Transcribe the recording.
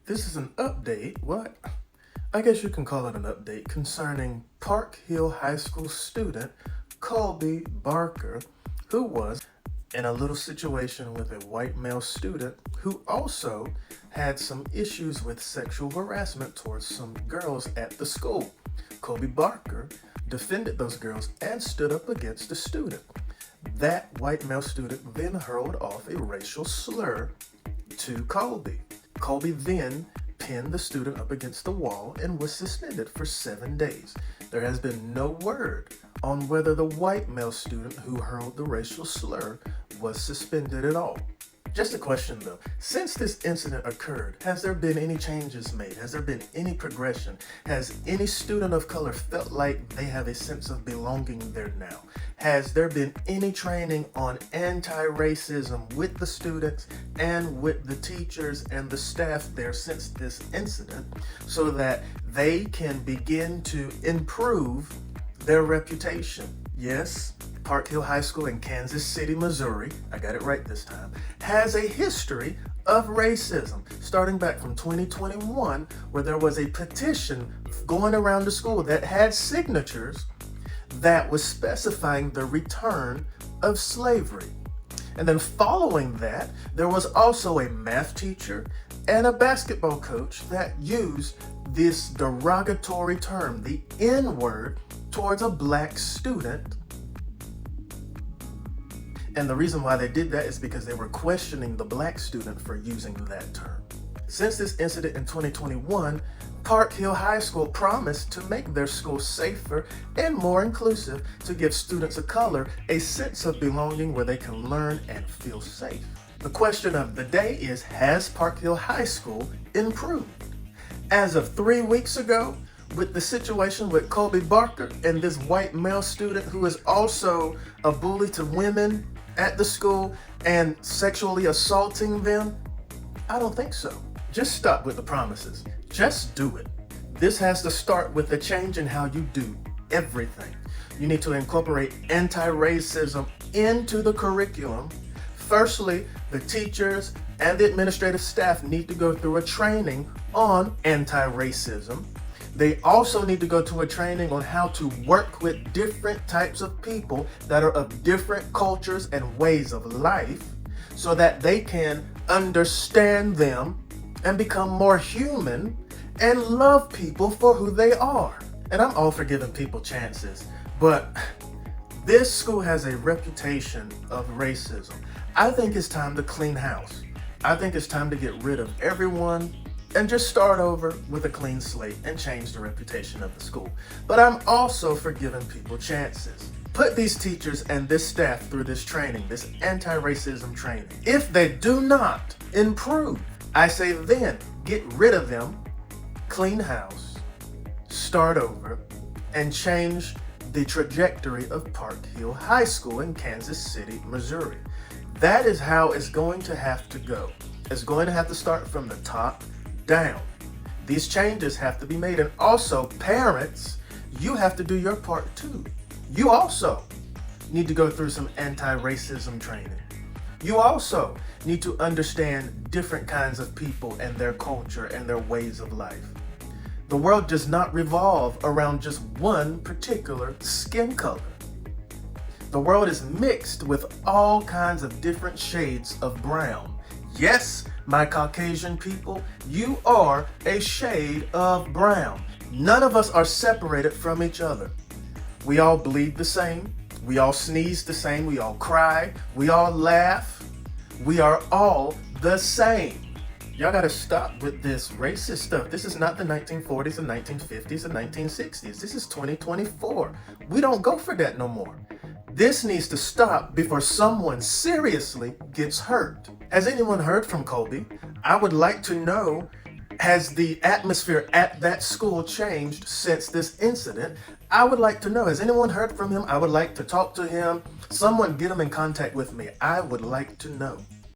This is an update. What? I guess you can call it an update concerning Park Hill High School student Colby Barker, who was in a little situation with a white male student who also had some issues with sexual harassment towards some girls at the school. Colby Barker defended those girls and stood up against the student. That white male student then hurled off a racial slur to Colby. Colby then pinned the student up against the wall and was suspended for 7 days. There has been no word on whether the white male student who hurled the racial slur was suspended at all. Just a question though, since this incident occurred, has there been any changes made? Has there been any progression? Has any student of color felt like they have a sense of belonging there now? Has there been any training on anti-racism with the students and with the teachers and the staff there since this incident so that they can begin to improve their reputation? Yes, Park Hill High School in Kansas City, Missouri, I got it right this time, has a history of racism, starting back from 2021, where there was a petition going around the school that had signatures that was specifying the return of slavery. And then following that, there was also a math teacher and a basketball coach that used this derogatory term, the N-word, towards a black student. And the reason why they did that is because they were questioning the black student for using that term. Since this incident in 2021, Park Hill High School promised to make their school safer and more inclusive to give students of color a sense of belonging where they can learn and feel safe. The question of the day is, has Park Hill High School improved? As of 3 weeks ago, with the situation with Colby Barker and this white male student who is also a bully to women at the school and sexually assaulting them, I don't think so. Just stop with the promises. Just do it. This has to start with a change in how you do everything. You need to incorporate anti-racism into the curriculum. Firstly, the teachers and the administrative staff need to go through a training on anti-racism. They also need to go to a training on how to work with different types of people that are of different cultures and ways of life so that they can understand them and become more human and love people for who they are. And I'm all for giving people chances, but this school has a reputation of racism. I think it's time to clean house. I think it's time to get rid of everyone and just start over with a clean slate and change the reputation of the school. But I'm also for giving people chances. Put these teachers and this staff through this training, this anti-racism training. If they do not improve, I say then get rid of them, clean house, start over, and change the trajectory of Park Hill High School in Kansas City, Missouri. That is how it's going to have to go. It's going to have to start from the top down. These changes have to be made. And also, parents, you have to do your part too. You also need to go through some anti-racism training. You also need to understand different kinds of people and their culture and their ways of life. The world does not revolve around just one particular skin color. The world is mixed with all kinds of different shades of brown. Yes, my Caucasian people, you are a shade of brown. None of us are separated from each other. We all bleed the same. We all sneeze the same. We all cry. We all laugh. We are all the same. Y'all gotta stop with this racist stuff. This is not the 1940s and 1950s and 1960s. This is 2024. We don't go for that no more. This needs to stop before someone seriously gets hurt. Has anyone heard from Colby? I would like to know, has the atmosphere at that school changed since this incident? I would like to know. Has anyone heard from him? I would like to talk to him. Someone get him in contact with me. I would like to know.